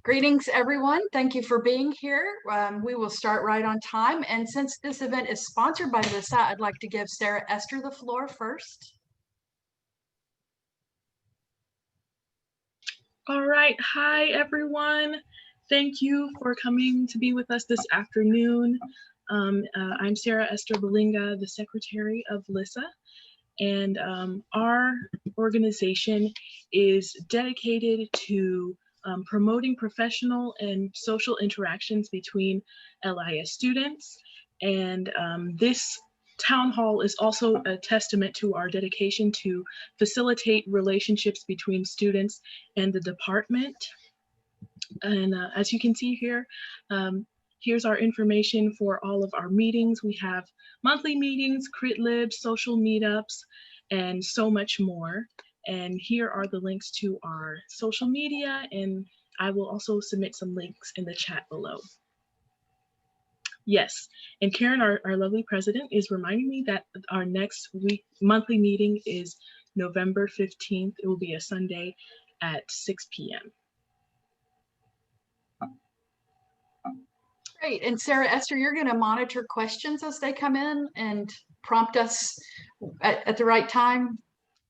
Greetings, everyone. Thank you for being here. We will start right on time. And since this event is sponsored by LISA, I'd like to give Sarah Esther the floor first. All right. Hi, everyone. Thank you for coming to be with us this afternoon. I'm Sarah Esther Balinga, the Secretary of LISA. And our organization is dedicated to promoting professional and social interactions between LIS students. And this town hall is also a testament to our dedication to facilitate relationships between students and the department. And as you can see here, here's our information for all of our meetings. We have monthly meetings, crit libs, social meetups, and so much more. And here are the links to our social media, and I will also submit some links in the chat below. Yes, and Karen, our lovely president, is reminding me that our next monthly meeting is November 15th. It will be a Sunday at 6 p.m. Great. And Sarah Esther, you're going to monitor questions as they come in and prompt us at the right time?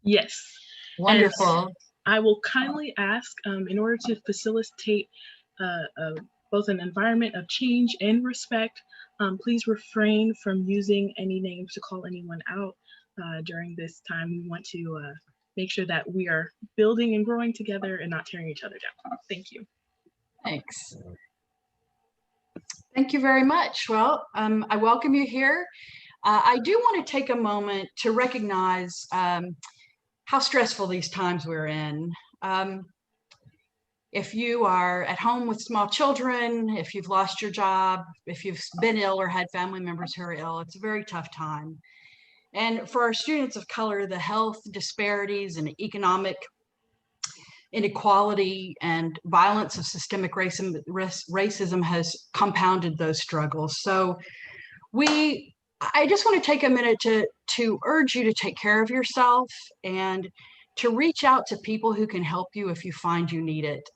Yes. Wonderful. And I will kindly ask, in order to facilitate both an environment of change and respect, please refrain from using any names to call anyone out during this time. We want to make sure that we are building and growing together and not tearing each other down. Thank you. Thanks. Thank you very much. Well, I welcome you here. I do want to take a moment to recognize how stressful these times we're in. If you are at home with small children, if you've lost your job, if you've been ill or had family members who are ill, it's a very tough time. And for our students of color, the health disparities and economic inequality and violence of systemic racism has compounded those struggles. So I just want to take a minute to urge you to take care of yourself and to reach out to people who can help you if you find you need it.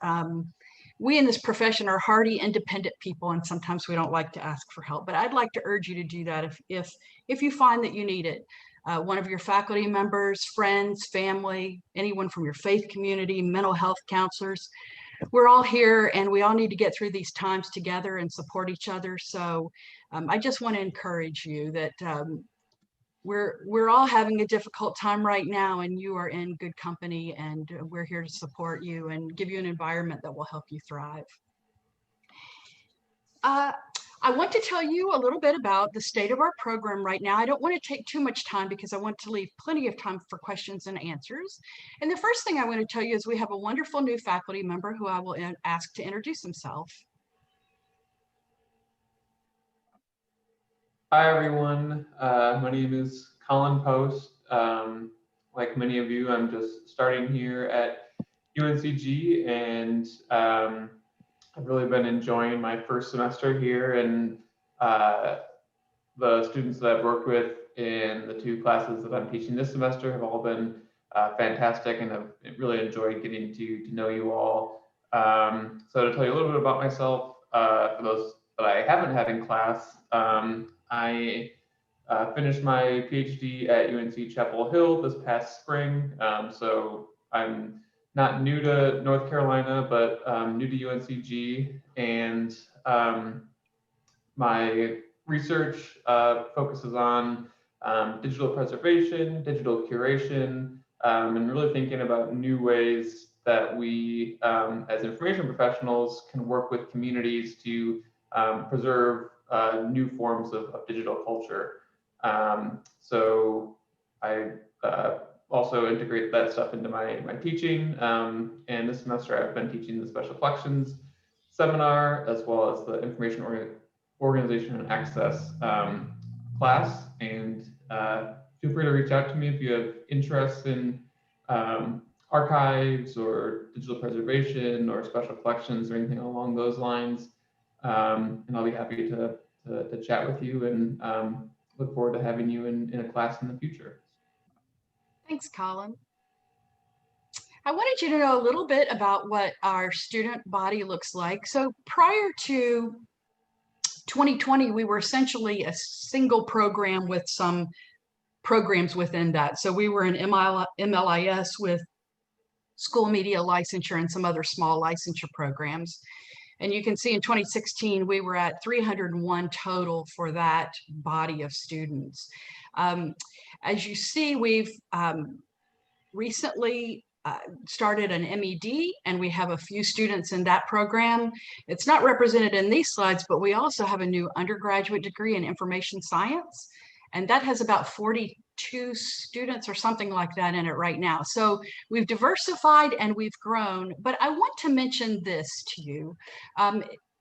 We in this profession are hardy, independent people, and sometimes we don't like to ask for help, but I'd like to urge you to do that if you find that you need it. One of your faculty members, friends, family, anyone from your faith community, mental health counselors. We're all here and we all need to get through these times together and support each other. So I just want to encourage you that we're all having a difficult time right now, and you are in good company, and we're here to support you and give you an environment that will help you thrive. I want to tell you a little bit about the state of our program right now. I don't want to take too much time because I want to leave plenty of time for questions and answers. And the first thing I want to tell you is we have a wonderful new faculty member who I will ask to introduce himself. Hi, everyone. My name is Colin Post. Like many of you, I'm just starting here at UNCG, and I've really been enjoying my first semester here, and the students that I've worked with in the 2 classes that I'm teaching this semester have all been fantastic, and I've really enjoyed getting to know you all. So to tell you a little bit about myself, for those that I haven't had in class, I finished my PhD at UNC Chapel Hill this past spring, so I'm not new to North Carolina, but new to UNCG, and my research focuses on digital preservation, digital curation, and really thinking about new ways that we, as information professionals, can work with communities to preserve new forms of digital culture. So I also integrate that stuff into my teaching. And this semester I've been teaching the special collections seminar, as well as the information organization and access class. And feel free to reach out to me if you have interest in archives or digital preservation or special collections or anything along those lines. And I'll be happy to chat with you, and look forward to having you in a class in the future. Thanks, Colin. I wanted you to know a little bit about what our student body looks like. So prior to 2020, we were essentially a single program with some programs within that. So we were an MLIS with school media licensure and some other small licensure programs. And you can see in 2016, we were at 301 total for that body of students. As you see, we've recently started an MED, and we have a few students in that program. It's not represented in these slides, but we also have a new undergraduate degree in information science, and that has about 42 students or something like that in it right now. So we've diversified and we've grown, but I want to mention this to you.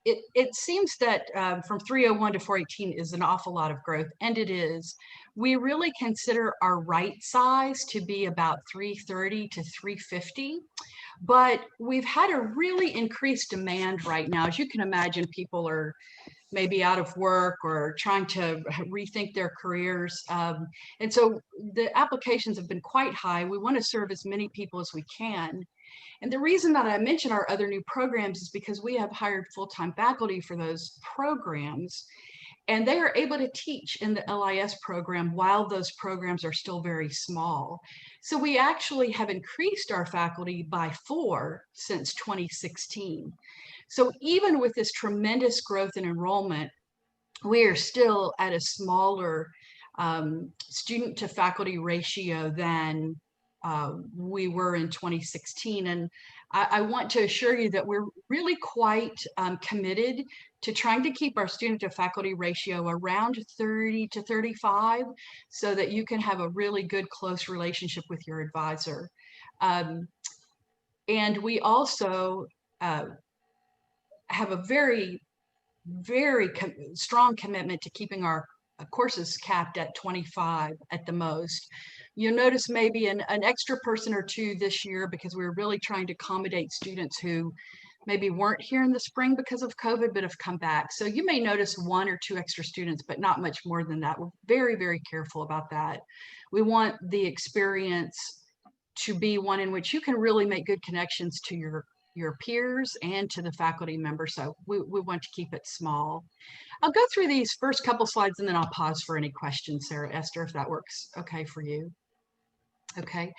It seems that from 301 to 418 is an awful lot of growth, and it is. We really consider our right size to be about 330 to 350, but we've had a really increased demand right now. As you can imagine, people are maybe out of work or trying to rethink their careers. And so the applications have been quite high. We want to serve as many people as we can. And the reason that I mention our other new programs is because we have hired full-time faculty for those programs, and they are able to teach in the LIS program while those programs are still very small. So we actually have increased our faculty by 4 since 2016. So even with this tremendous growth in enrollment, we are still at a smaller student to faculty ratio than we were in 2016. And I want to assure you that we're really quite committed to trying to keep our student to faculty ratio around 30 to 35 so that you can have a really good close relationship with your advisor. And we also have a very strong commitment to keeping our courses capped at 25 at the most. You'll notice maybe an extra person or two this year because we're really trying to accommodate students who maybe weren't here in the spring because of COVID, but have come back. So you may notice 1 or 2 extra students, but not much more than that. We're very, very careful about that. We want the experience to be one in which you can really make good connections to your peers and to the faculty members. So we want to keep it small. I'll go through these first couple slides and then I'll pause for any questions, Sarah Esther, if that works okay for you. Okay,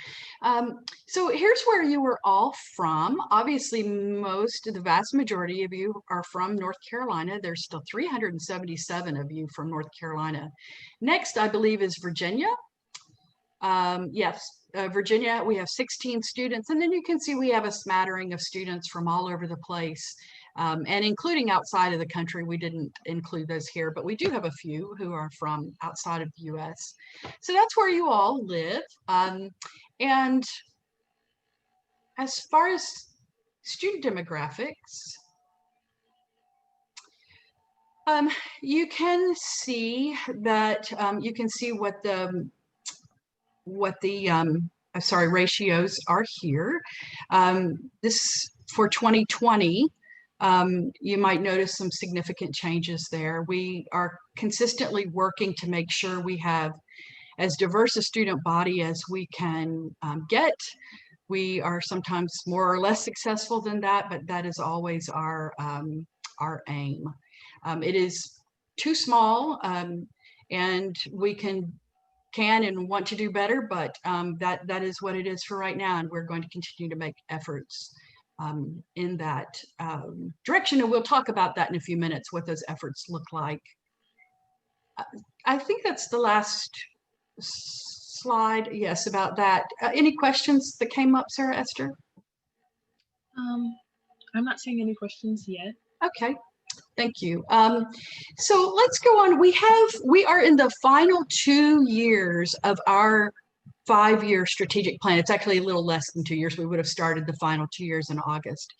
so here's where you were all from. Obviously, the vast majority of you are from North Carolina. There's still 377 of you from North Carolina. Next, I believe, is Virginia. Yes, Virginia, we have 16 students, and then you can see we have a smattering of students from all over the place, and including outside of the country. We didn't include those here, but we do have a few who are from outside of the US. So that's where you all live. And as far as student demographics, you can see that you can see what the ratios are here. This for 2020, you might notice some significant changes there. We are consistently working to make sure we have as diverse a student body as we can get. We are sometimes more or less successful than that, but that is always our aim. It is too small, and we can and want to do better, but that is what it is for right now, and we're going to continue to make efforts in that direction, and we'll talk about that in a few minutes, what those efforts look like. I think that's the last slide. Yes, about that. Any questions that came up, Sarah Esther? I'm not seeing any questions yet. Okay. Thank you. So let's go on. We are in the final 2 years of our 5-year strategic plan. It's actually a little less than 2 years. We would have started the final 2 years in August.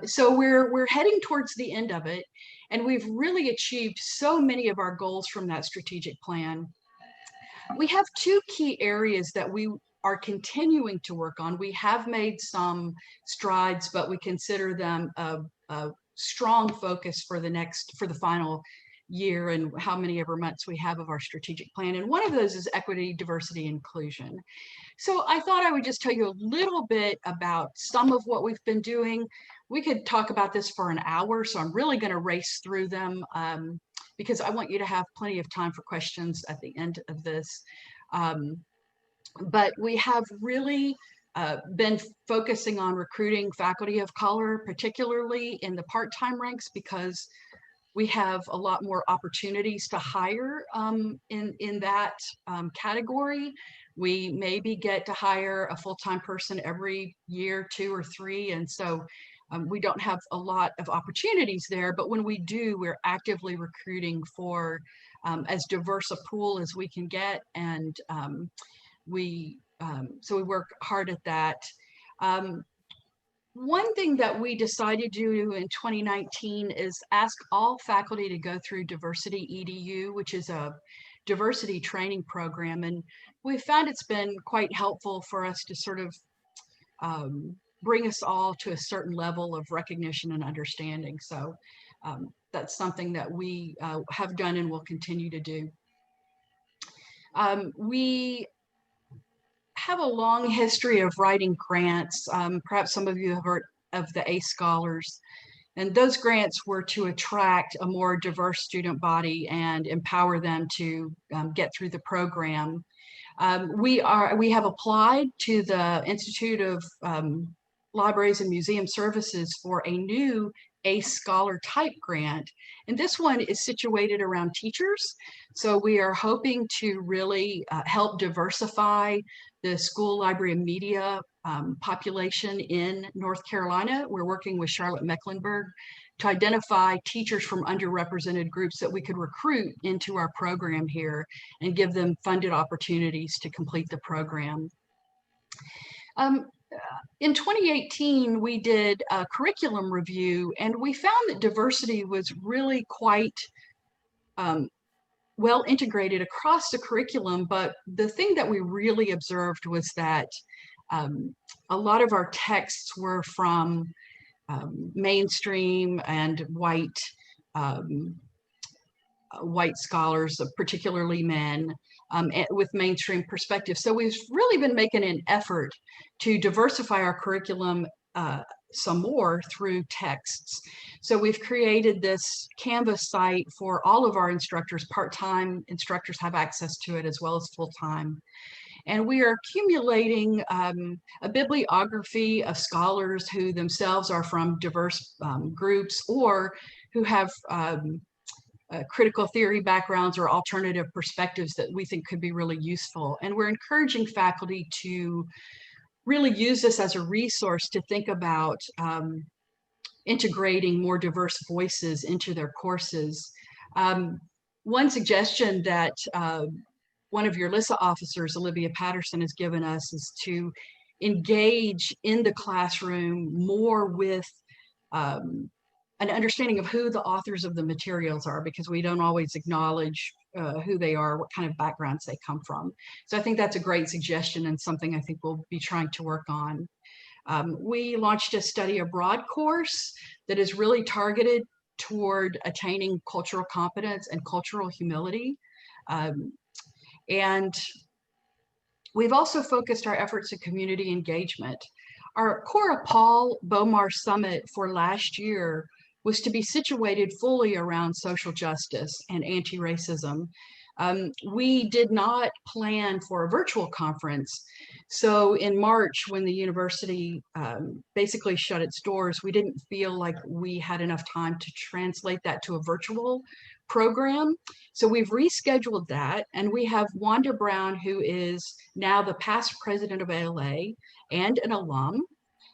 So we're heading towards the end of it, and we've really achieved so many of our goals from that strategic plan. We have 2 key areas that we are continuing to work on. We have made some strides, but we consider them a strong focus for the final year and how many ever months we have of our strategic plan. And one of those is equity, diversity, inclusion. So I thought I would just tell you a little bit about some of what we've been doing. We could talk about this for an hour, so I'm really going to race through them because I want you to have plenty of time for questions at the end of this. But we have really been focusing on recruiting faculty of color, particularly in the part-time ranks, because we have a lot more opportunities to hire in that category. We maybe get to hire a full-time person every year, 2 or 3, and so we don't have a lot of opportunities there, but when we do, we're actively recruiting for as diverse a pool as we can get, and so we work hard at that. One thing that we decided to do in 2019 is ask all faculty to go through Diversity EDU, which is a diversity training program. And we found it's been quite helpful for us to sort of bring us all to a certain level of recognition and understanding. So that's something that we have done and will continue to do. We have a long history of writing grants. Perhaps some of you have heard of the ACE Scholars, and those grants were to attract a more diverse student body and empower them to get through the program. We have applied to the Institute of Libraries and Museum Services for a new ACE Scholar type grant, and this one is situated around teachers. So we are hoping to really help diversify the school, library, and media population in North Carolina. We're working with Charlotte Mecklenburg to identify teachers from underrepresented groups that we could recruit into our program here and give them funded opportunities to complete the program. In 2018, we did a curriculum review, and we found that diversity was really quite well integrated across the curriculum. But the thing that we really observed was that a lot of our texts were from mainstream and white scholars, particularly men, with mainstream perspective. So we've really been making an effort to diversify our curriculum some more through texts. So we've created this Canvas site for all of our instructors. Part-time instructors have access to it as well as full-time. And we are accumulating a bibliography of scholars who themselves are from diverse groups or who have critical theory backgrounds or alternative perspectives that we think could be really useful. And we're encouraging faculty to really use this as a resource to think about integrating more diverse voices into their courses. One suggestion that one of your LISA officers, Olivia Patterson, has given us is to engage in the classroom more with an understanding of who the authors of the materials are, because we don't always acknowledge who they are, what kind of backgrounds they come from. So I think that's a great suggestion and something I think we'll be trying to work on. We launched a study abroad course that is really targeted toward attaining cultural competence and cultural humility. And we've also focused our efforts in community engagement. Our Cora Paul Bomar Summit for last year was to be situated fully around social justice and anti-racism. We did not plan for a virtual conference. So in March, when the university basically shut its doors, we didn't feel like we had enough time to translate that to a virtual program. So we've rescheduled that, and we have Wanda Brown, who is now the past president of ALA and an alum,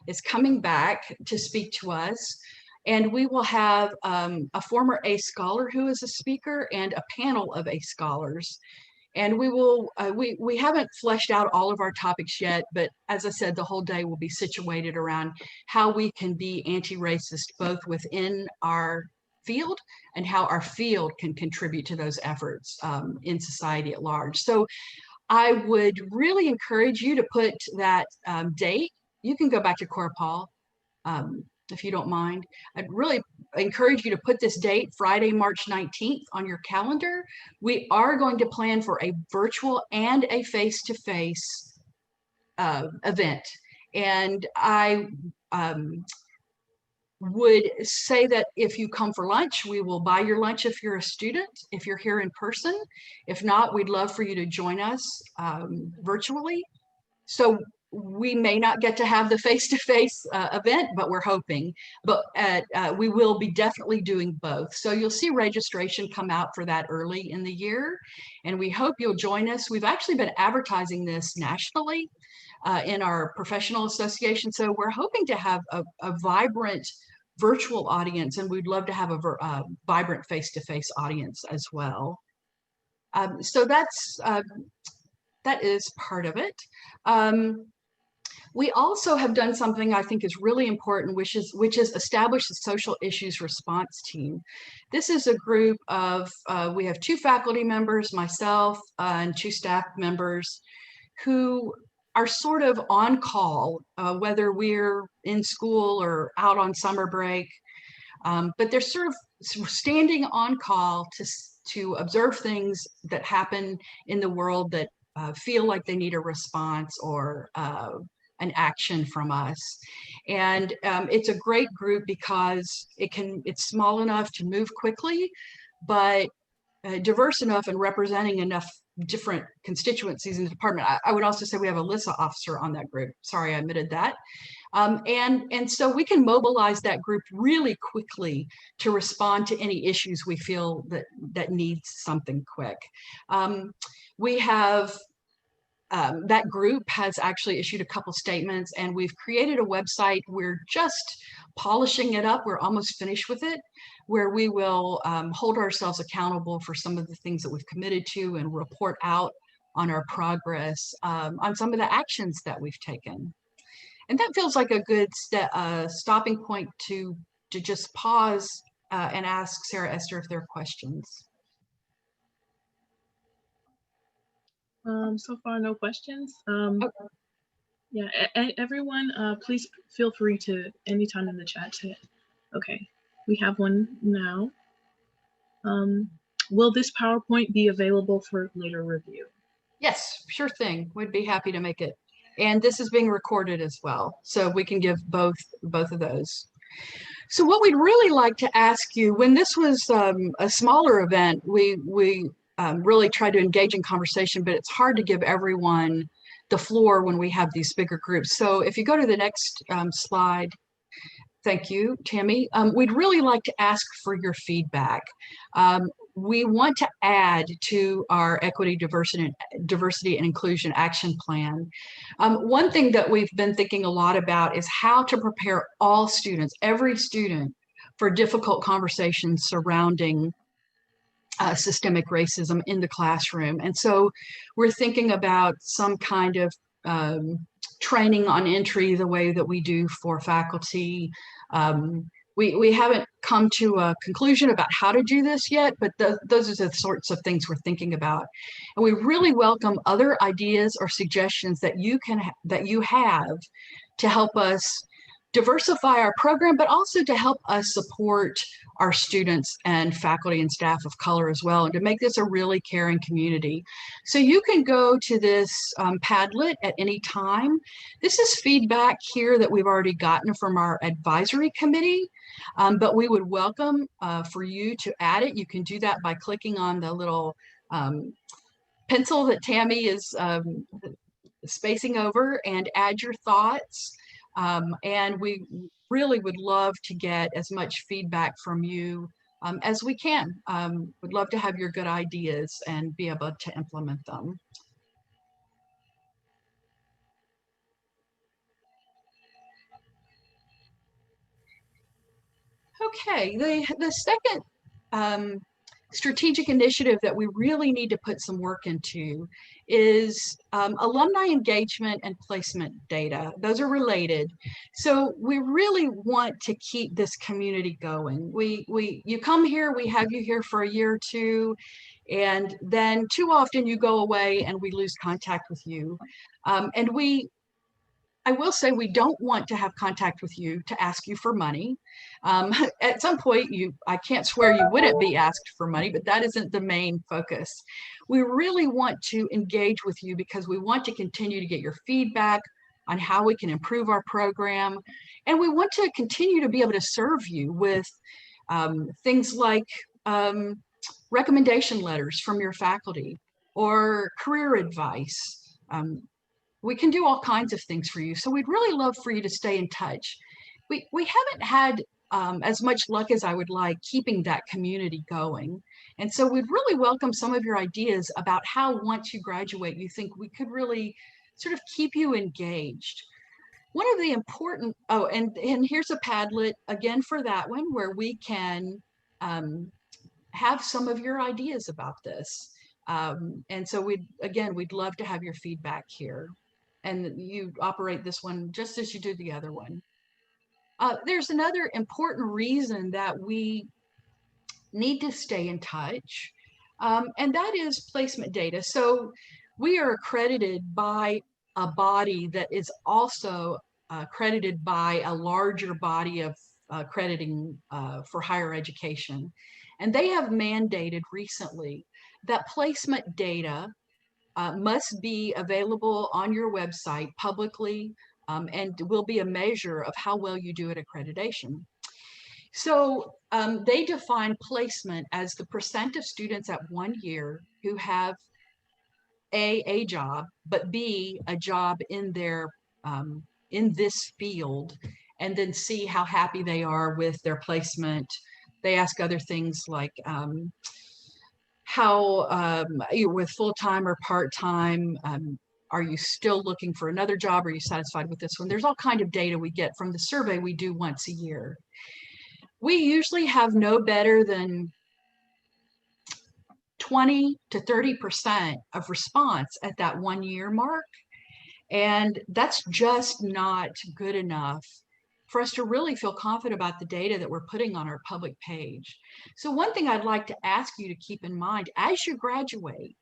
is coming back to speak to us. And we will have a former ACE scholar who is a speaker and a panel of ACE scholars. And we will, we haven't fleshed out all of our topics yet, but as I said, the whole day will be situated around how we can be anti-racist both within our field and how our field can contribute to those efforts in society at large. So I would really encourage you to put that date. You can go back to Cora Paul if you don't mind. I'd really encourage you to put this date, Friday, March 19th, on your calendar. We are going to plan for a virtual and a face-to-face event. And I would say that if you come for lunch, we will buy your lunch if you're a student, if you're here in person. If not, we'd love for you to join us virtually. So we may not get to have the face-to-face event, but we're hoping. But we will be definitely doing both. So you'll see registration come out for that early in the year. And we hope you'll join us. We've actually been advertising this nationally in our professional association. So we're hoping to have a vibrant virtual audience, and we'd love to have a vibrant face-to-face audience as well. So that is part of it. We also have done something I think is really important, which is establish a social issues response team. This is a group of, we have 2 faculty members, myself, and 2 staff members who are sort of on call, whether we're in school or out on summer break, but they're sort of standing on call to observe things that happen in the world that feel like they need a response or an action from us. And it's a great group because it's small enough to move quickly, but diverse enough and representing enough different constituencies in the department. I would also say we have a LISA officer on that group. Sorry, I omitted that. And so we can mobilize that group really quickly to respond to any issues we feel that needs something quick. We have that group has actually issued a couple statements, and we've created a website. We're just polishing it up. We're almost finished with it, where we will hold ourselves accountable for some of the things that we've committed to and report out on our progress on some of the actions that we've taken. And that feels like a good stopping point to just pause and ask Sarah Esther if there are questions. So far, no questions. Okay. Yeah, everyone, please feel free to anytime in the chat to. Okay, we have one now. Will this PowerPoint be available for later review? Yes, sure thing. We'd be happy to make it. And this is being recorded as well, so we can give both of those. So what we'd really like to ask you, when this was a smaller event, we really tried to engage in conversation, but it's hard to give everyone the floor when we have these bigger groups. So if you go to the next slide, thank you, Tammy. We'd really like to ask for your feedback. We want to add to our equity, diversity, and inclusion action plan. One thing that we've been thinking a lot about is how to prepare all students, every student, for difficult conversations surrounding systemic racism in the classroom. And so we're thinking about some kind of training on entry, the way that we do for faculty. We haven't come to a conclusion about how to do this yet, but those are the sorts of things we're thinking about. And we really welcome other ideas or suggestions that you have to help us diversify our program, but also to help us support our students and faculty and staff of color as well, and to make this a really caring community. So you can go to this Padlet at any time. This is feedback here that we've already gotten from our advisory committee, but we would welcome for you to add it. You can do that by clicking on the little pencil that Tammy is spacing over and add your thoughts. And we really would love to get as much feedback from you as we can. Would love to have your good ideas and be able to implement them. Okay, the second strategic initiative that we really need to put some work into is alumni engagement and placement data. Those are related. So we really want to keep this community going. You come here, we have you here for a year or two, and then too often you go away and we lose contact with you. And we I will say we don't want to have contact with you to ask you for money. At some point, I can't swear you wouldn't be asked for money, but that isn't the main focus. We really want to engage with you because we want to continue to get your feedback on how we can improve our program. And we want to continue to be able to serve you with things like recommendation letters from your faculty or career advice. We can do all kinds of things for you. So we'd really love for you to stay in touch. We haven't had as much luck as I would like keeping that community going. And so we'd really welcome some of your ideas about how once you graduate, you think we could really sort of keep you engaged. One of the important, oh, and here's a Padlet again for that one where we can have some of your ideas about this. And so we'd love to have your feedback here. And you operate this one just as you do the other one. There's another important reason that we need to stay in touch, and that is placement data. So we are accredited by a body that is also accredited by a larger body of accrediting for higher education. And they have mandated recently that placement data must be available on your website publicly and will be a measure of how well you do at accreditation. So they define placement as the percent of students at 1 year who have a job, but B, a job in this field, and then see how happy they are with their placement. They ask other things like how you're with full-time or part-time. Are you still looking for another job? Are you satisfied with this one? There's all kind of data we get from the survey we do once a year. We usually have no better than 20 to 30% of response at that 1 year mark. And that's just not good enough for us to really feel confident about the data that we're putting on our public page. So one thing I'd like to ask you to keep in mind as you graduate,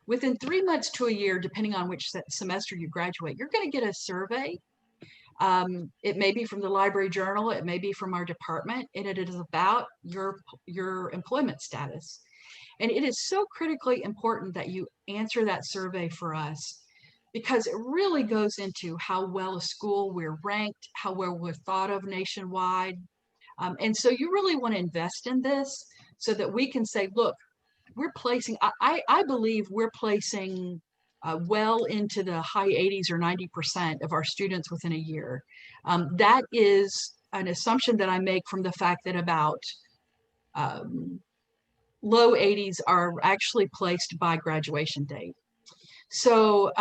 within 3 months to a year, depending on which semester you graduate, you're going to get a survey. It may be from the Library Journal, it may be from our department, and it is about your employment status. And it is so critically important that you answer that survey for us, because it really goes into how well a school we're ranked, how well we're thought of nationwide. And so you really want to invest in this so that we can say, look, we're placing, I believe we're placing well into the high 80s or 90% of our students within a year. That is an assumption that I make from the fact that about low 80s are actually placed by graduation date. So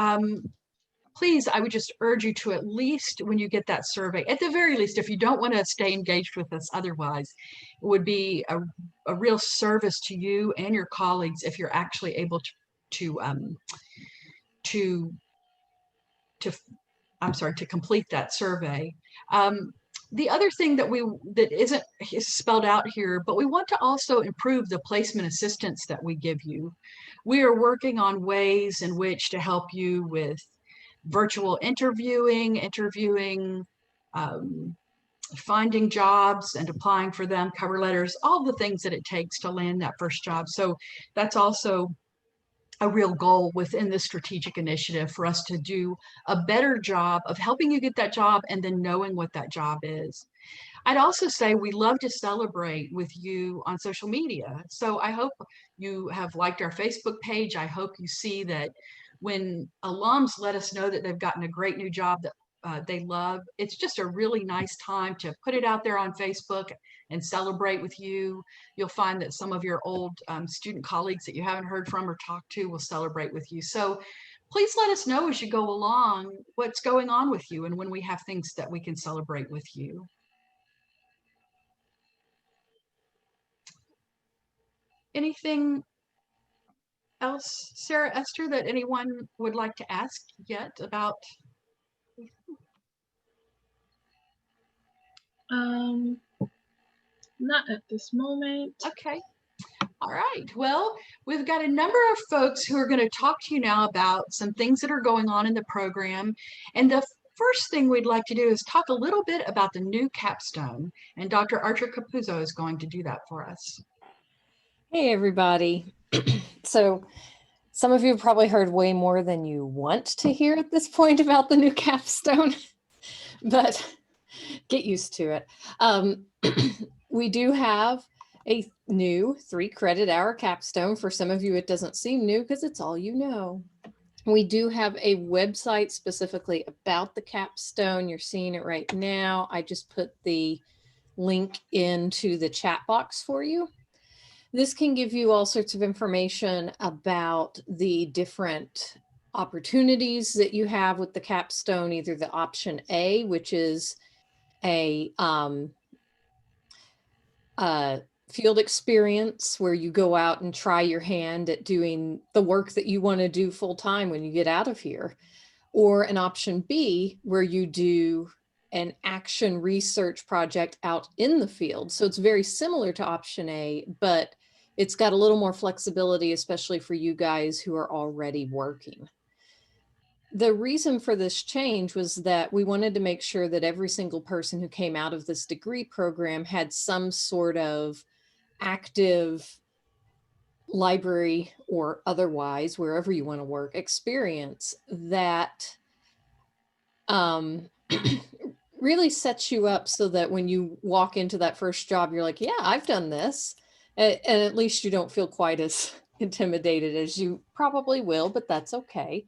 please, I would just urge you to, at least when you get that survey, at the very least, if you don't want to stay engaged with us otherwise, it would be a real service to you and your colleagues if you're actually able to complete that survey. The other thing that isn't spelled out here, but we want to also improve the placement assistance that we give you. We are working on ways in which to help you with virtual interviewing, finding jobs and applying for them, cover letters, all the things that it takes to land that first job. So that's also a real goal within this strategic initiative, for us to do a better job of helping you get that job and then knowing what that job is. I'd also say we love to celebrate with you on social media. So I hope you have liked our Facebook page. I hope you see that when alums let us know that they've gotten a great new job that they love, it's just a really nice time to put it out there on Facebook and celebrate with you. You'll find that some of your old student colleagues that you haven't heard from or talked to will celebrate with you. So please let us know as you go along what's going on with you and when we have things that we can celebrate with you. Anything else, Sarah, Esther, that anyone would like to ask yet about? Not at this moment. Okay. All right. Well, we've got a number of folks who are going to talk to you now about some things that are going on in the program. And first thing we'd like to do is talk a little bit about the new capstone, and Dr. Archer Capuzzo is going to do that for us. Hey, everybody. So some of you have probably heard way more than you want to hear at this point about the new capstone, but get used to it. We do have a new 3-credit-hour capstone. For some of you, it doesn't seem new because it's all you know. We do have a website specifically about the capstone. You're seeing it right now. I just put the link into the chat box for you. This can give you all sorts of information about the different opportunities that you have with the capstone, either the option A, which is a field experience where you go out and try your hand at doing the work that you want to do full time when you get out of here, or an option B where you do an action research project out in the field. So it's very similar to option A, but it's got a little more flexibility, especially for you guys who are already working. The reason for this change was that we wanted to make sure that every single person who came out of this degree program had some sort of active library or otherwise, wherever you want to work, experience that really sets you up so that when you walk into that first job, you're like, yeah, I've done this. And at least you don't feel quite as intimidated as you probably will, but that's okay.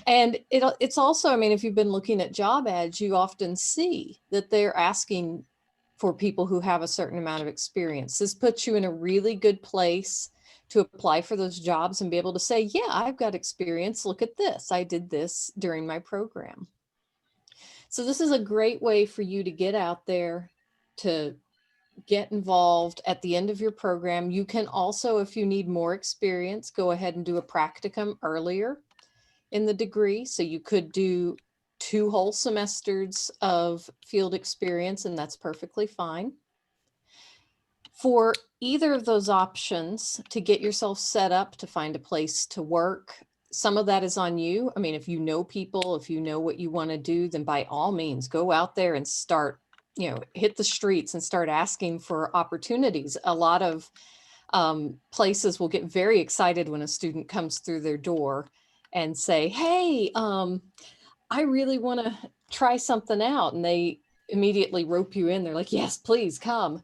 And it's also, I mean, if you've been looking at job ads, you often see that they're asking for people who have a certain amount of experience. This puts you in a really good place to apply for those jobs and be able to say, yeah, I've got experience. Look at this. I did this during my program. So this is a great way for you to get out there, to get involved at the end of your program. You can also, if you need more experience, go ahead and do a practicum earlier in the degree. So you could do 2 whole semesters of field experience, and that's perfectly fine. For either of those options, to get yourself set up to find a place to work, some of that is on you. I mean, if you know people, if you know what you want to do, then by all means, go out there and start, hit the streets and start asking for opportunities. A lot of places will get very excited when a student comes through their door and say, hey, I really want to try something out. And they immediately rope you in. They're like, yes, please come.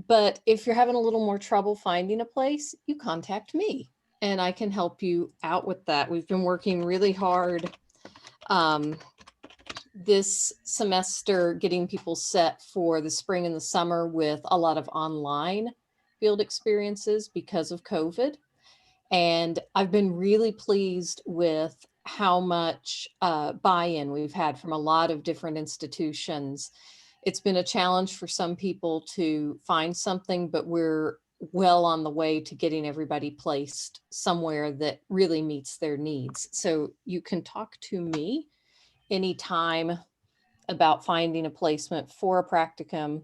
But if you're having a little more trouble finding a place, you contact me and I can help you out with that. We've been working really hard this semester, getting people set for the spring and the summer with a lot of online field experiences because of COVID. And I've been really pleased with how much buy-in we've had from a lot of different institutions. It's been a challenge for some people to find something, but we're well on the way to getting everybody placed somewhere that really meets their needs. So you can talk to me anytime about finding a placement for a practicum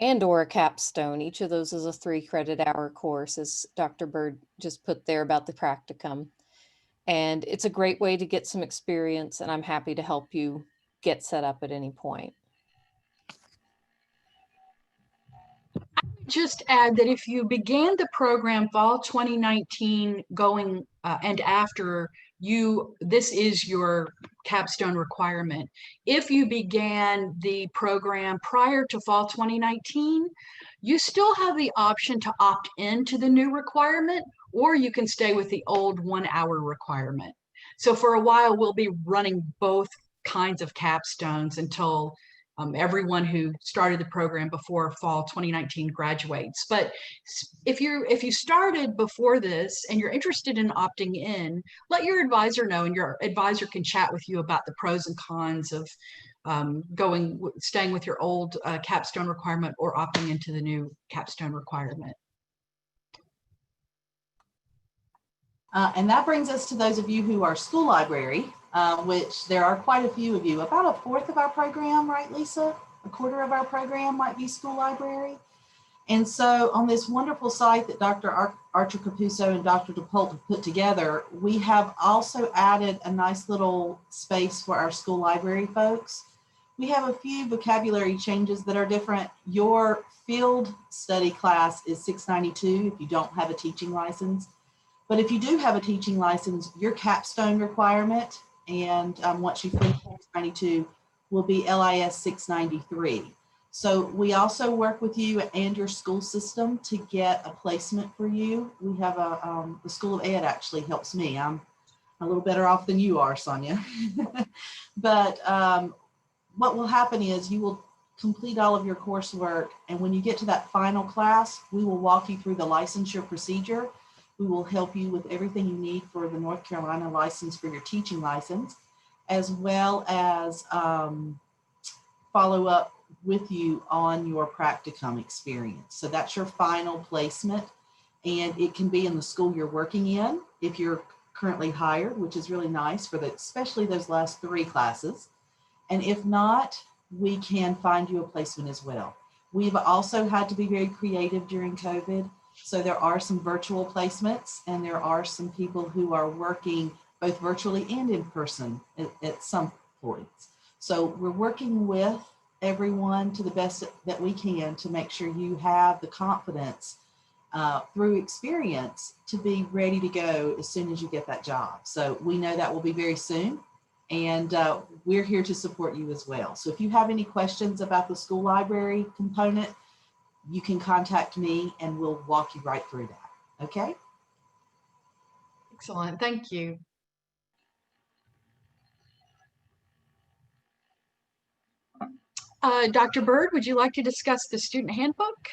and or a capstone. Each of those is a 3-credit-hour course, as Dr. Bird just put there about the practicum. And it's a great way to get some experience, and I'm happy to help you get set up at any point. Just add that if you began the program fall 2019 going and after, this is your capstone requirement. If you began the program prior to fall 2019, you still have the option to opt into the new requirement, or you can stay with the old 1-hour requirement. So for a while, we'll be running both kinds of capstones until everyone who started the program before fall 2019 graduates. But if you started before this and you're interested in opting in, let your advisor know, and your advisor can chat with you about the pros and cons of staying with your old capstone requirement or opting into the new capstone requirement. And that brings us to those of you who are school library, which there are quite a few of you. About 1/4 of our program, right, Lisa? 1/4 of our program might be school library. And so on this wonderful site that Dr. Archer Capuso and Dr. DePolt have put together, we have also added a nice little space for our school library folks. We have a few vocabulary changes that are different. Your field study class is $6.92 if you don't have a teaching license. But if you do have a teaching license, your capstone requirement, and once you finish $6.92, will be LIS $6.93. So we also work with you and your school system to get a placement for you. We have the School of Ed actually helps me. I'm a little better off than you are, Sonia. But what will happen is you will complete all of your coursework, and when you get to that final class, we will walk you through the licensure procedure. We will help you with everything you need for the North Carolina license for your teaching license, as well as follow up with you on your practicum experience. So that's your final placement, and it can be in the school you're working in if you're currently hired, which is really nice for especially those last 3 classes. And if not, we can find you a placement as well. We've also had to be very creative during COVID. So there are some virtual placements, and there are some people who are working both virtually and in person at some points. So we're working with everyone to the best that we can to make sure you have the confidence through experience to be ready to go as soon as you get that job. So we know that will be very soon, and we're here to support you as well. So if you have any questions about the school library component, you can contact me and we'll walk you right through that. Okay? Excellent. Thank you. Dr. Bird, would you like to discuss the student handbook?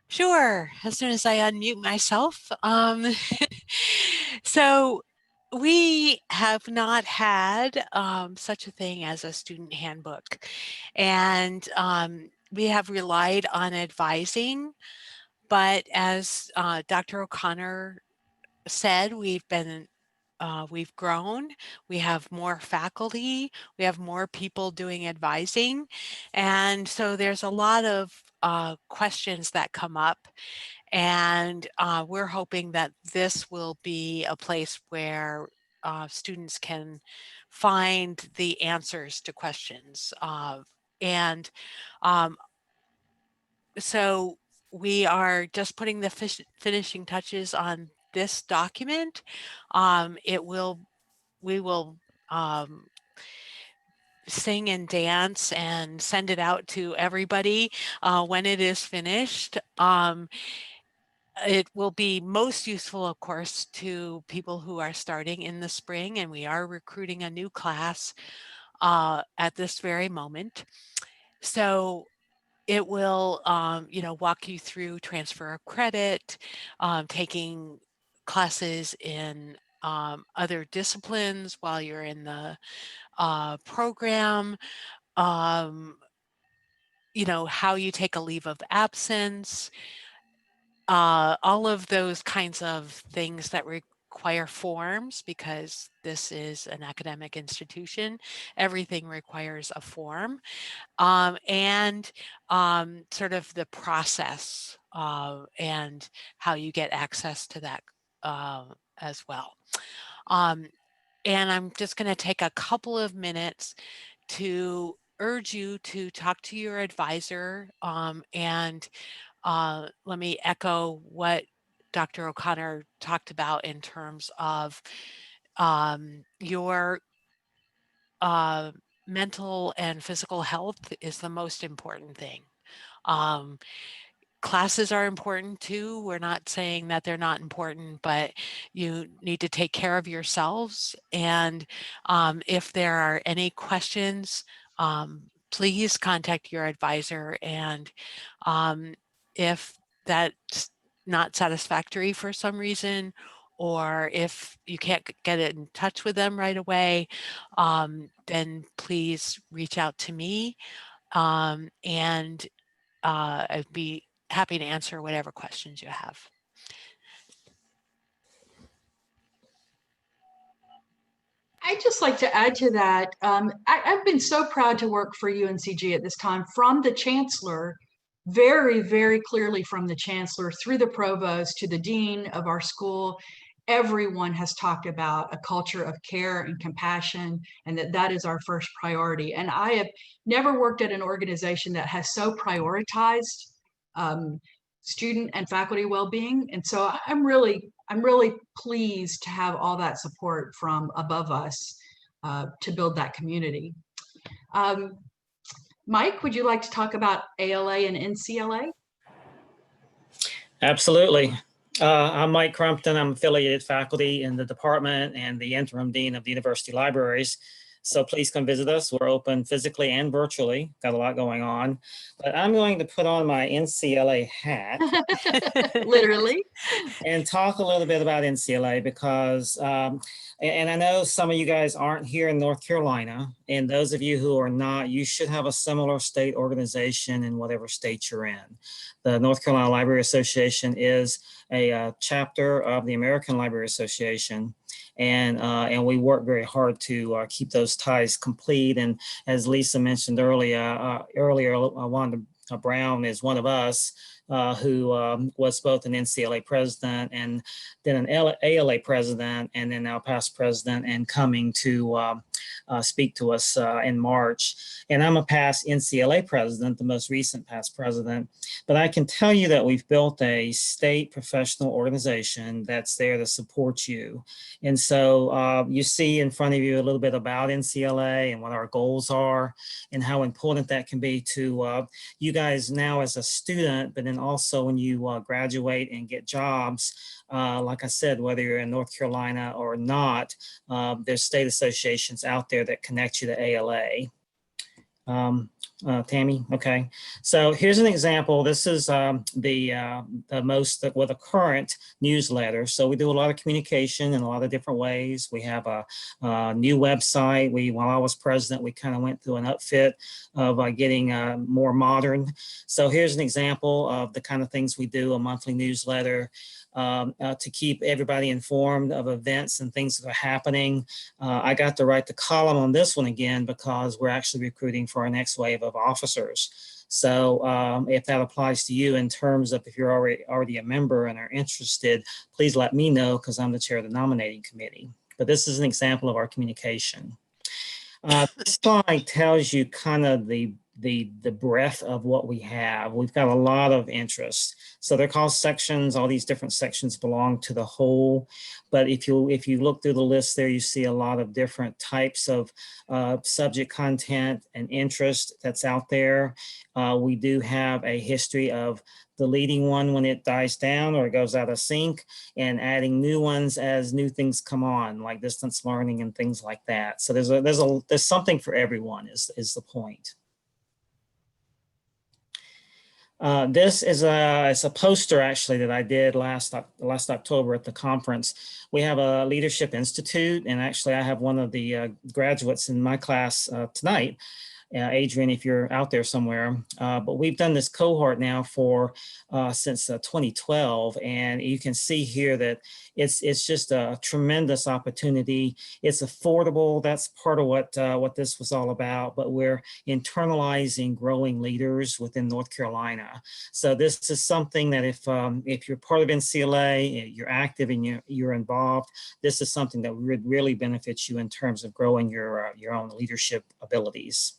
Sure, as soon as I unmute myself. So we have not had such a thing as a student handbook, and we have relied on advising, but as Dr. O'Connor said, we've grown, we have more faculty, we have more people doing advising, and so there's a lot of questions that come up, and we're hoping that this will be a place where students can find the answers to questions. And um, so we are just putting the finishing touches on this document. We will sing and dance and send it out to everybody when it is finished. It will be most useful, of course, to people who are starting in the spring, and we are recruiting a new class at this very moment. So it will, walk you through transfer of credit, taking classes in other disciplines while you're in the program, how you take a leave of absence, all of those kinds of things that require forms, because this is an academic institution. Everything requires a form. And sort of the process and how you get access to that as well. And I'm just going to take a couple of minutes to urge you to talk to your advisor, and let me echo what Dr. O'Connor talked about in terms of your mental and physical health is the most important thing. Classes are important too. We're not saying that they're not important, but you need to take care of yourselves. And if there are any questions, please contact your advisor. And if that's not satisfactory for some reason, or if you can't get in touch with them right away, then please reach out to me, and I'd be happy to answer whatever questions you have. I'd just like to add to that. I've been so proud to work for UNCG at this time, from the chancellor, very, very clearly from the chancellor through the provost to the dean of our school. Everyone has talked about a culture of care and compassion, and that is our first priority. And I have never worked at an organization that has so prioritized student and faculty well-being. And so I'm really pleased to have all that support from above us to build that community. Mike, would you like to talk about ALA and NCLA? Absolutely. I'm Mike Crumpton. I'm affiliated faculty in the department and the interim dean of the university libraries. So please come visit us. We're open physically and virtually. Got a lot going on. But I'm going to put on my NCLA hat. Literally. And talk a little bit about NCLA because, and I know some of you guys aren't here in North Carolina, and those of you who are not, you should have a similar state organization in whatever state you're in. The North Carolina Library Association is a chapter of the American Library Association. And we work very hard to keep those ties complete. And as Lisa mentioned earlier, Wanda Brown is one of us who was both an NCLA president and then an ALA president, and then now past president, and coming to speak to us in March. And I'm a past NCLA president, the most recent past president. But I can tell you that we've built a state professional organization that's there to support you. And so you see in front of you a little bit about NCLA and what our goals are and how important that can be to you guys now as a student, but then also when you graduate and get jobs. Like I said, whether you're in North Carolina or not, there's state associations out there that connect you to ALA. Tammy, okay. So here's an example. This is the current newsletter. So we do a lot of communication in a lot of different ways. We have a new website. While I was president, we kind of went through an upfit of getting more modern. So here's an example of the kind of things we do: a monthly newsletter to keep everybody informed of events and things that are happening. I got to write the column on this one again because we're actually recruiting for our next wave of officers. So if that applies to you in terms of if you're already a member and are interested, please let me know because I'm the chair of the nominating committee. But this is an example of our communication. This slide tells you kind of the breadth of what we have. We've got a lot of interest. So they're called sections. All these different sections belong to the whole. But if you look through the list there, you see a lot of different types of subject content and interest that's out there. We do have a history of deleting one when it dies down or it goes out of sync, and adding new ones as new things come on, like distance learning and things like that. So there's something for everyone is the point. This is a poster actually that I did last October at the conference. We have a leadership institute, and actually I have one of the graduates in my class tonight. Adrian, if you're out there somewhere, but we've done this cohort now since 2012, and you can see here that it's just a tremendous opportunity. It's affordable. That's part of what this was all about. But we're internalizing growing leaders within North Carolina. So this is something that if you're part of NCLA, you're active and you're involved, this is something that would really benefit you in terms of growing your own leadership abilities.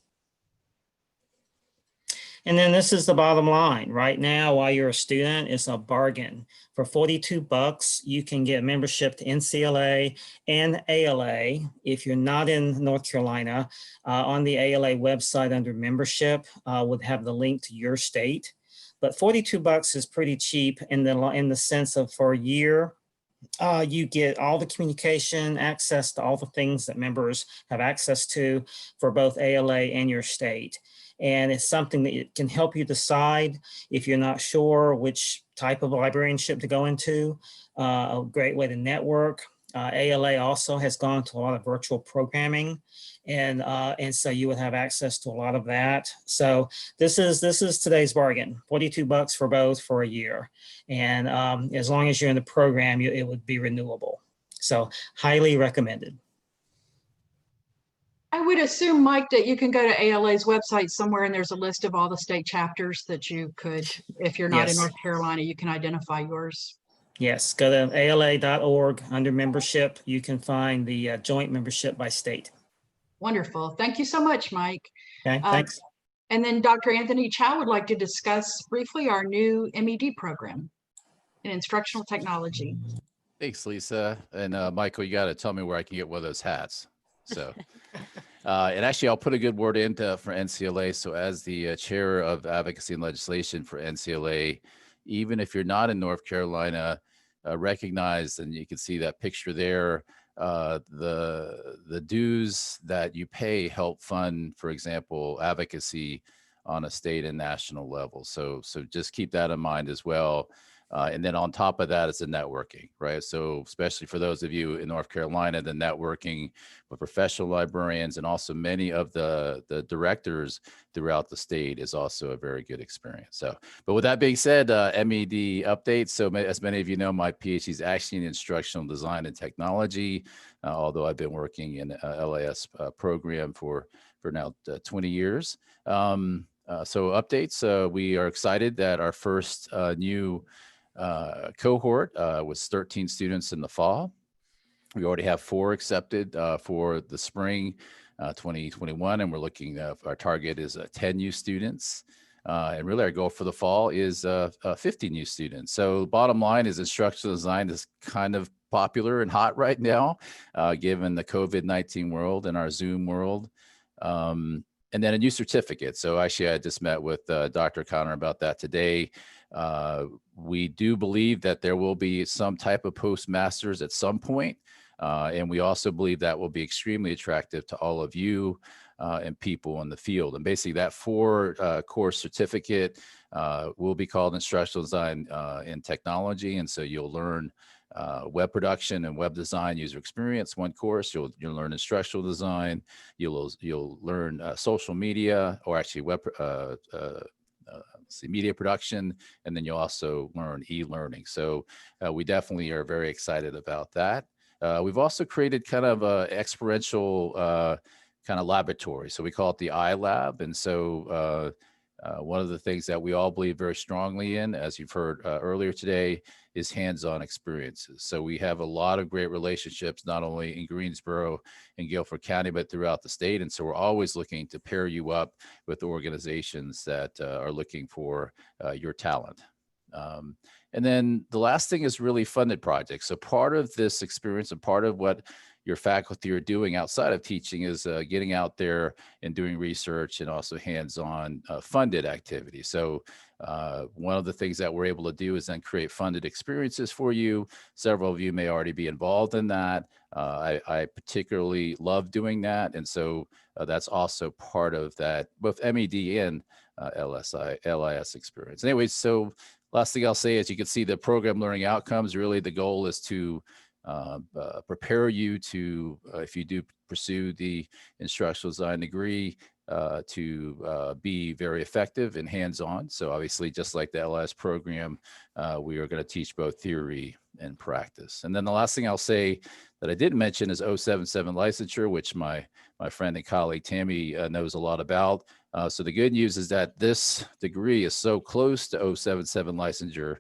And then this is the bottom line. Right now, while you're a student, it's a bargain. For $42, you can get membership to NCLA and ALA. If you're not in North Carolina, on the ALA website under membership, would have the link to your state. But $42 is pretty cheap in the sense of for a year, you get all the communication, access to all the things that members have access to for both ALA and your state. And it's something that can help you decide if you're not sure which type of librarianship to go into. A great way to network. ALA also has gone to a lot of virtual programming, and so you would have access to a lot of that. So this is today's bargain: $42 for both for a year, and as long as you're in the program, it would be renewable. So highly recommended. would assume, Mike, that you can go to ALA's website somewhere and there's a list of all the state chapters that you could, if you're not in Yes. North Carolina, you can identify yours. Yes, go to ala.org under membership. You can find the joint membership by state. Wonderful. Thank you so much, Mike. Okay, thanks. And then Dr. Anthony Chow would like to discuss briefly our new MED program in instructional technology. Thanks, Lisa. And Michael, you got to tell me where I can get one of those hats. So, and actually, I'll put a good word in for NCLA. So as the chair of advocacy and legislation for NCLA, even if you're not in North Carolina, recognize, and you can see that picture there, the dues that you pay help fund, for example, advocacy on a state and national level. So just keep that in mind as well. And then on top of that is the networking, right? So especially for those of you in North Carolina, the networking with professional librarians and also many of the directors throughout the state is also a very good experience. So, but with that being said, MED updates. So as many of you know, my PhD is actually in instructional design and technology, although I've been working in LIS program for now 20 years. So updates, we are excited that our first new cohort was 13 students in the fall. We already have 4 accepted for the spring 2021, and we're looking, our target is 10 new students. And really our goal for the fall is 50 new students. So bottom line is instructional design is kind of popular and hot right now, given the COVID-19 world and our Zoom world. And then a new certificate. So actually I just met with Dr. Connor about that today. We do believe that there will be some type of postmasters at some point. And we also believe that will be extremely attractive to all of you and people in the field. And basically that 4-course certificate will be called Instructional Design and Technology. And so you'll learn web production and web design user experience, 1 course. You'll learn instructional design. You'll learn social media, or actually web media production, and then you'll also learn e-learning. So we definitely are very excited about that. We've also created kind of a experiential kind of laboratory. So we call it the iLab. And so one of the things that we all believe very strongly in, as you've heard earlier today, is hands-on experiences. So we have a lot of great relationships, not only in Greensboro and Guilford County, but throughout the state. And so we're always looking to pair you up with organizations that are looking for your talent. And then the last thing is really funded projects. So part of this experience and part of what your faculty are doing outside of teaching is getting out there and doing research and also hands-on funded activities. So one of the things that we're able to do is then create funded experiences for you. Several of you may already be involved in that. I particularly love doing that. And so that's also part of that, both MED and LIS experience. Anyway, so last thing I'll say is you can see the program learning outcomes. Really, the goal is to prepare you to, if you do pursue the instructional design degree, to be very effective and hands-on. So obviously, just like the LIS program, we are going to teach both theory and practice. And then the last thing I'll say that I didn't mention is 077 licensure, which my friend and colleague Tammy knows a lot about. So the good news is that this degree is so close to 077 licensure,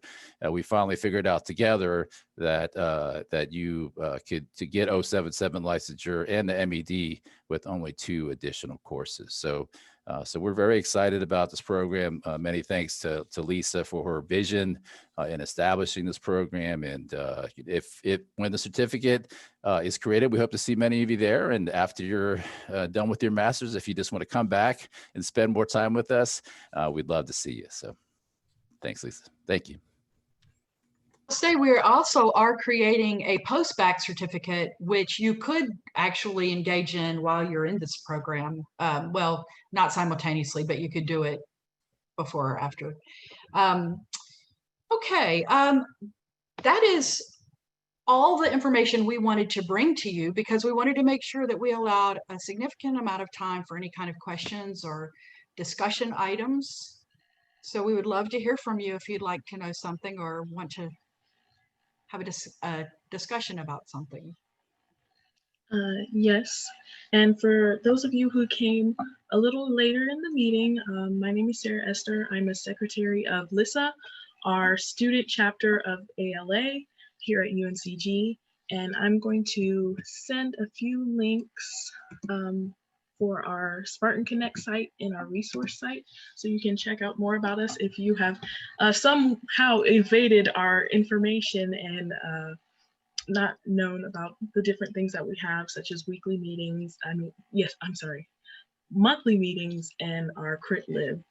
we finally figured out together that that you could get 077 licensure and the MED with only 2 additional courses. So so we're very excited about this program. Many thanks to Lisa for her vision in establishing this program. And when the certificate is created, we hope to see many of you there. And after you're done with your master's, if you just want to come back and spend more time with us, we'd love to see you. So thanks, Lisa. Thank you. Say we also are creating a post-bac certificate, which you could actually engage in while you're in this program. Well, not simultaneously, but you could do it before or after. Okay, that is all the information we wanted to bring to you, because we wanted to make sure that we allowed a significant amount of time for any kind of questions or discussion items. So we would love to hear from you if you'd like to know something or want to have a discussion about something. Yes, and for those of you who came a little later in the meeting, my name is Sarah Esther. I'm a secretary of LISA, our student chapter of ALA here at UNCG, and I'm going to send a few links for our Spartan Connect site and our resource site, so you can check out more about us if you have somehow evaded our information and not known about the different things that we have, such as weekly meetings. Monthly meetings and our crit live.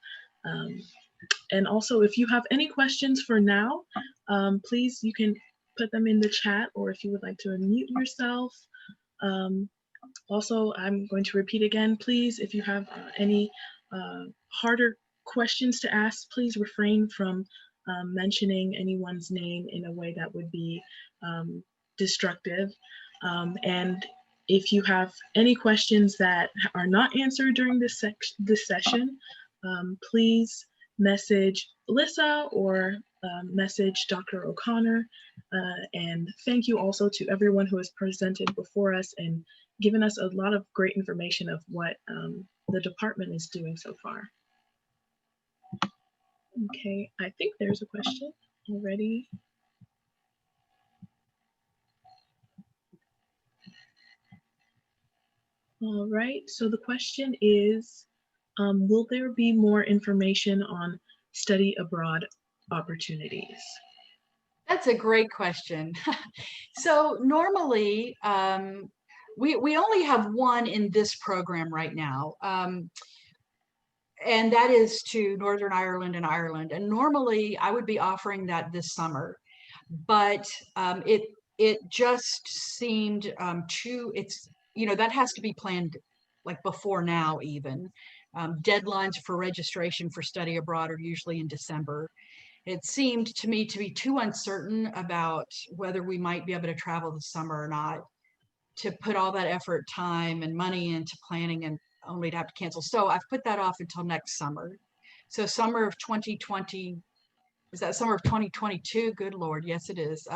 And also, if you have any questions for now, please, you can put them in the chat, or if you would like to unmute yourself. Also, I'm going to repeat again, please, if you have any harder questions to ask, please refrain from mentioning anyone's name in a way that would be destructive. And if you have any questions that are not answered during this session, please message Lisa or message Dr. O'Connor. And thank you also to everyone who has presented before us and given us a lot of great information of what the department is doing so far. Okay, I think there's a question already. All right, so the question is, will there be more information on study abroad opportunities? That's a great question. So normally, we only have one in this program right now, and that is to Northern Ireland and Ireland. And normally I would be offering that this summer, but it just seemed that has to be planned like before now even. Deadlines for registration for study abroad are usually in December. It seemed to me to be too uncertain about whether we might be able to travel this summer or not, to put all that effort, time, and money into planning and only to have to cancel. So I've put that off until next summer. So summer of 2020, is that summer of 2022? Good Lord, yes it is.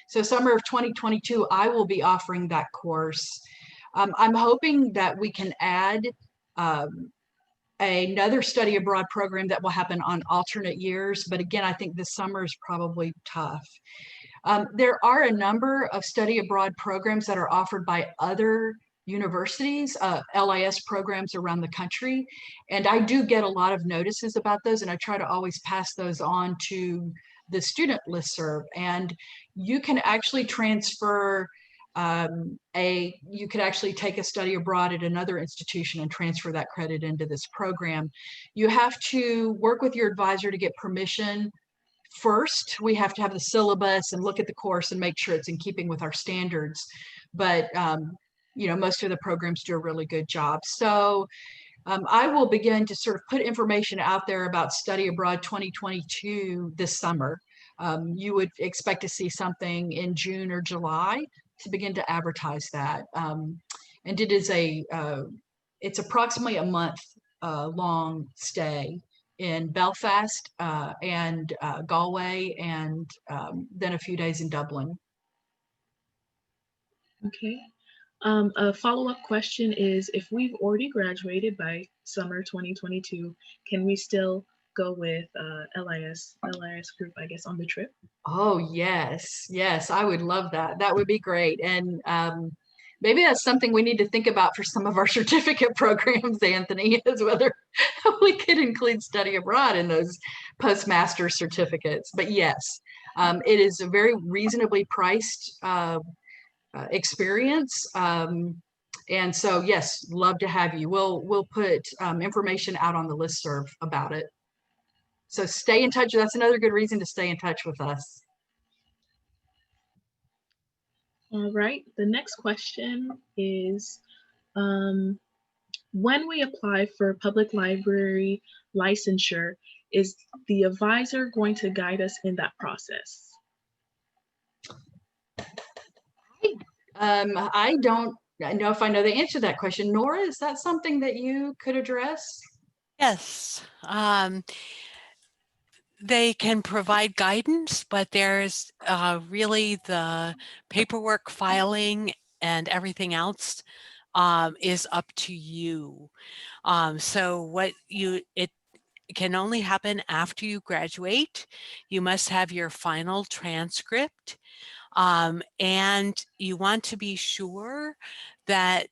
So summer of 2022, I will be offering that course. I'm hoping that we can add another study abroad program that will happen on alternate years. But again, I think this summer is probably tough. There are a number of study abroad programs that are offered by other universities, LIS programs around the country. And I do get a lot of notices about those, and I try to always pass those on to the student listserv. And you can actually transfer you could actually take a study abroad at another institution and transfer that credit into this program. You have to work with your advisor to get permission. First, we have to have the syllabus and look at the course and make sure it's in keeping with our standards. But most of the programs do a really good job. So I will begin to sort of put information out there about Study Abroad 2022 this summer. You would expect to see something in June or July to begin to advertise that. And it is it's approximately a month long stay in Belfast and Galway, and then a few days in Dublin. Okay. A follow-up question is, if we've already graduated by summer 2022, can we still go with LIS group, I guess, on the trip? Oh, yes. Yes, I would love that. That would be great. And maybe that's something we need to think about for some of our certificate programs, Anthony, is whether we could include study abroad in those postmaster certificates. But yes, it is a very reasonably priced experience. And so, yes, love to have you. We'll put information out on the listserv about it. So stay in touch. That's another good reason to stay in touch with us. All right. The next question is, when we apply for public library licensure, is the advisor going to guide us in that process? I don't know if I know the answer to that question. Nora, is that something that you could address? Yes. They can provide guidance, but there's really the paperwork filing and everything else is up to you. So it can only happen after you graduate. You must have your final transcript. And you want to be sure that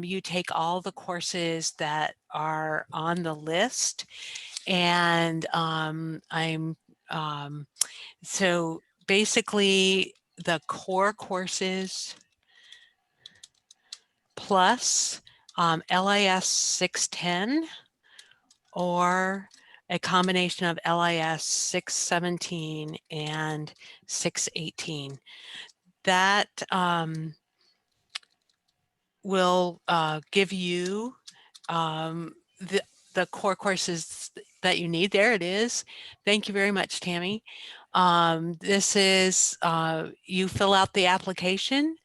you take all the courses that are on the list. And so basically the core courses plus LIS 610 or a combination of LIS 617 and 618. That will give you the core courses that you need. There it is. Thank you very much, Tammy. This is, you fill out the application,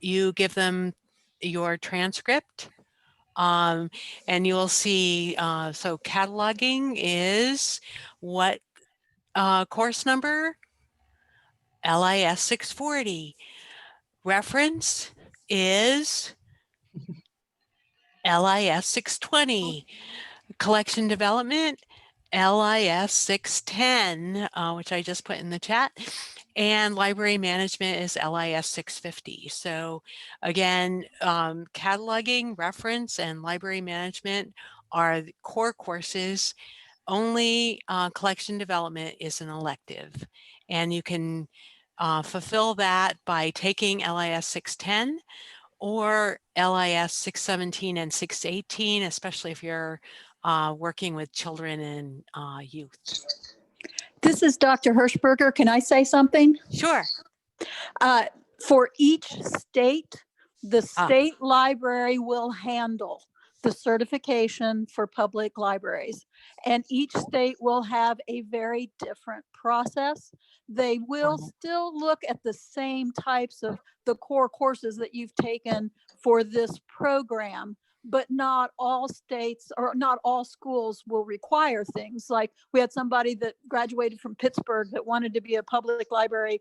you give them your transcript, and you'll see, so cataloging is what course number? LIS 640. Reference is LIS 620. Collection development, LIS 610, which I just put in the chat. And library management is LIS 650. So again, cataloging, reference, and library management are the core courses. Only collection development is an elective. And you can fulfill that by taking LIS 610 or LIS 617 and 618, especially if you're working with children and youth. This is Dr. Hirschberger. Can I say something? Sure. For each state, the state library will handle the certification for public libraries. And each state will have a very different process. They will still look at the same types of the core courses that you've taken for this program, but not all states or not all schools will require things. Like we had somebody that graduated from Pittsburgh that wanted to be a public library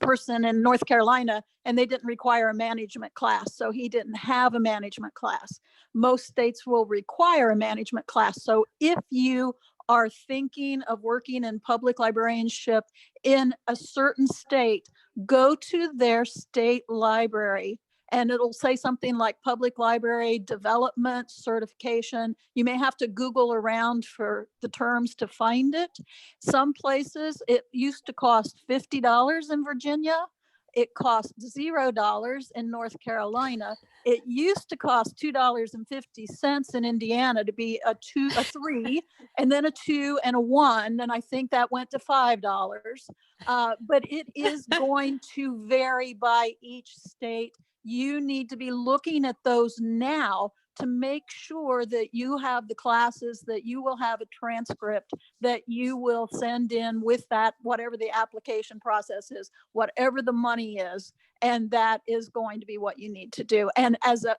person in North Carolina, and they didn't require a management class, so he didn't have a management class. Most states will require a management class. So if you are thinking of working in public librarianship in a certain state, go to their state library and it'll say something like public library development certification. You may have to Google around for the terms to find it. Some places it used to cost $50 in Virginia. It cost $0 in North Carolina. It used to cost $2.50 in Indiana to be a 3, and then a 2 and a 1. And I think that went to $5. But it is going to vary by each state. You need to be looking at those now to make sure that you have the classes, that you will have a transcript, that you will send in with that, whatever the application process is, whatever the money is, and that is going to be what you need to do. And as a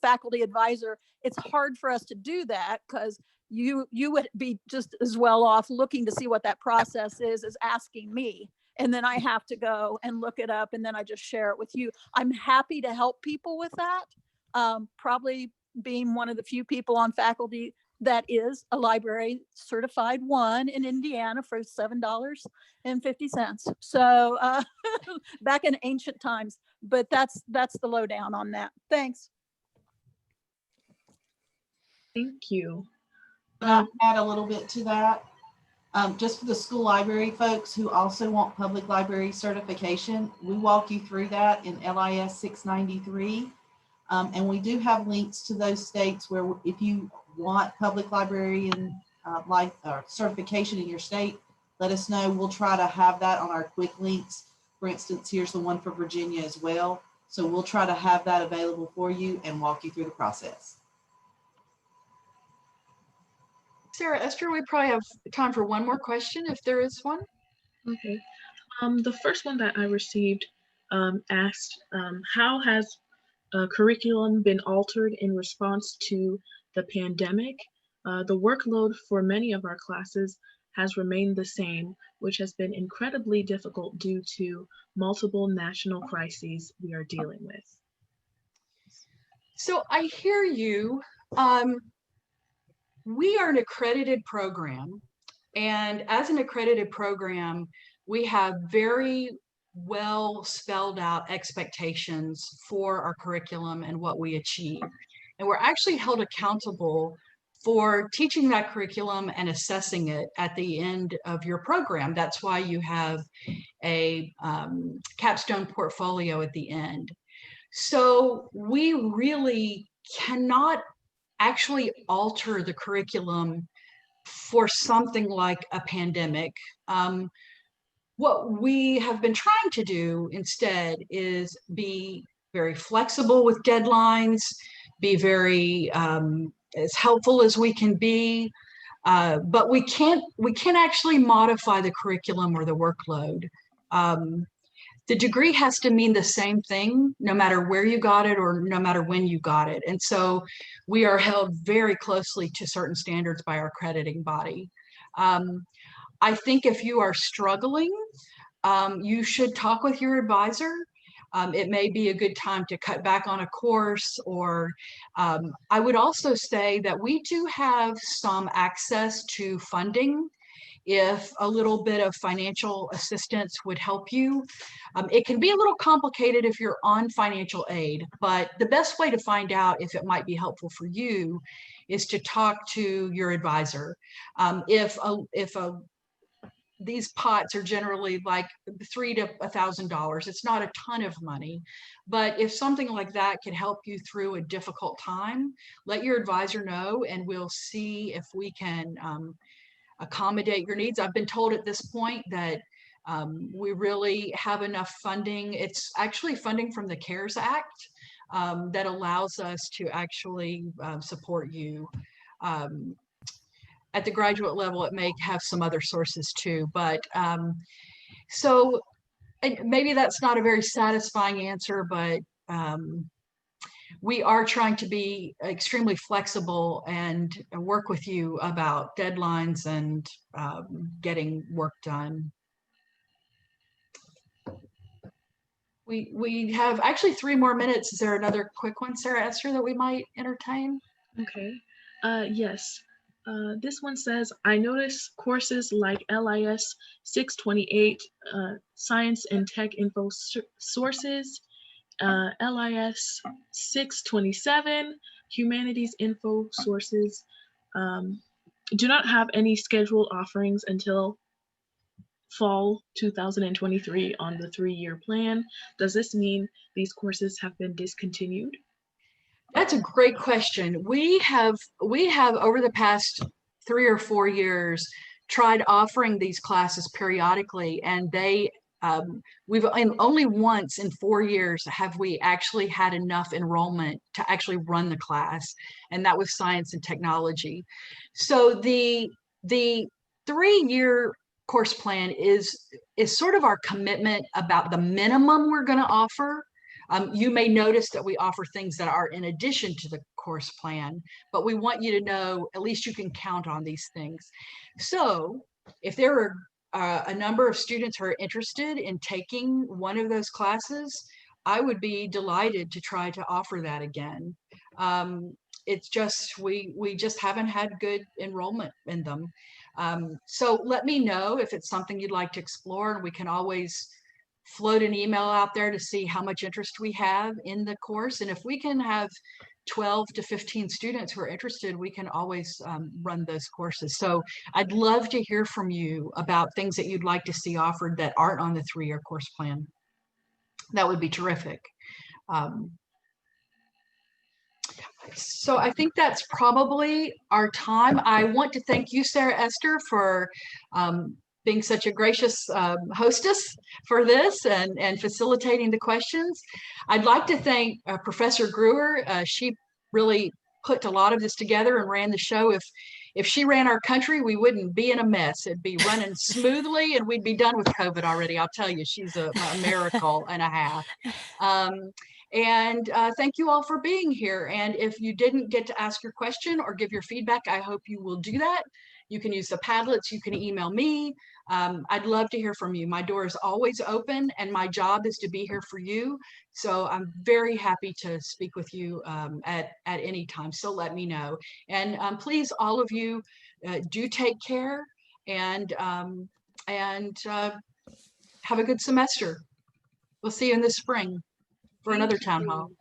faculty advisor, it's hard for us to do that because you would be just as well off looking to see what that process is as asking me. And then I have to go and look it up, and then I just share it with you. I'm happy to help people with that. Probably being one of the few people on faculty that is a library certified 1 in Indiana for $7.50. So back in ancient times, but that's the lowdown on that. Thanks. Thank you. I'll add a little bit to that. Just for the school library folks who also want public library certification, we walk you through that in LIS 693. And we do have links to those states where if you want public librarian certification in your state, let us know. We'll try to have that on our quick links. For instance, here's the one for Virginia as well. So we'll try to have that available for you and walk you through the process. Sarah, Esther, we probably have time for one more question if there is one. Okay. The first one that I received asked, how has curriculum been altered in response to the pandemic? The workload for many of our classes has remained the same, which has been incredibly difficult due to multiple national crises we are dealing with. So I hear you. We are an accredited program, and as an accredited program, we have very well spelled out expectations for our curriculum and what we achieve. And we're actually held accountable for teaching that curriculum and assessing it at the end of your program. That's why you have a capstone portfolio at the end. So we really cannot actually alter the curriculum for something like a pandemic. What we have been trying to do instead is be very flexible with deadlines, be very as helpful as we can be, but we can't actually modify the curriculum or the workload. The degree has to mean the same thing no matter where you got it or no matter when you got it. And so we are held very closely to certain standards by our accrediting body. I think if you are struggling, you should talk with your advisor. It may be a good time to cut back on a course, or I would also say that we do have some access to funding if a little bit of financial assistance would help you. It can be a little complicated if you're on financial aid, but the best way to find out if it might be helpful for you is to talk to your advisor. These pots are generally like $3,000 to $1,000. It's not a ton of money, but if something like that can help you through a difficult time, let your advisor know, and we'll see if we can accommodate your needs. I've been told at this point that we really have enough funding. It's actually funding from the CARES Act that allows us to actually support you. At the graduate level, it may have some other sources too, but so maybe that's not a very satisfying answer, but we are trying to be extremely flexible and work with you about deadlines and getting work done. We have actually 3 more minutes. Is there another quick one, Sarah Esther, that we might entertain? Okay, yes. This one says, I notice courses like LIS 628, Science and Tech Info Sources, LIS 627, Humanities Info Sources, do not have any scheduled offerings until fall 2023 on the 3-year plan. Does this mean these courses have been discontinued? That's a great question. We have over the past 3 or 4 years tried offering these classes periodically, and we've only once in 4 years have we actually had enough enrollment to actually run the class, and that was science and technology. So the 3-year course plan is sort of our commitment about the minimum we're going to offer. You may notice that we offer things that are in addition to the course plan, but we want you to know at least you can count on these things. So if there are a number of students who are interested in taking one of those classes, I would be delighted to try to offer that again. It's just, we just haven't had good enrollment in them. So let me know if it's something you'd like to explore, and we can always float an email out there to see how much interest we have in the course. And if we can have 12 to 15 students who are interested, we can always run those courses. So I'd love to hear from you about things that you'd like to see offered that aren't on the 3-year course plan. That would be terrific. So I think that's probably our time. I want to thank you, Sarah Esther, for being such a gracious hostess for this and facilitating the questions. I'd like to thank Professor Gruer. She really put a lot of this together and ran the show. If she ran our country, we wouldn't be in a mess. It'd be running smoothly and we'd be done with COVID already. I'll tell you, she's a miracle and a half. And thank you all for being here. And if you didn't get to ask your question or give your feedback, I hope you will do that You can use the Padlets. You can email me. I'd love to hear from you. My door is always open, and my job is to be here for you. So I'm very happy to speak with you at any time. So let me know. And please, all of you, do take care, and have a good semester. We'll see you in the spring for another town hall.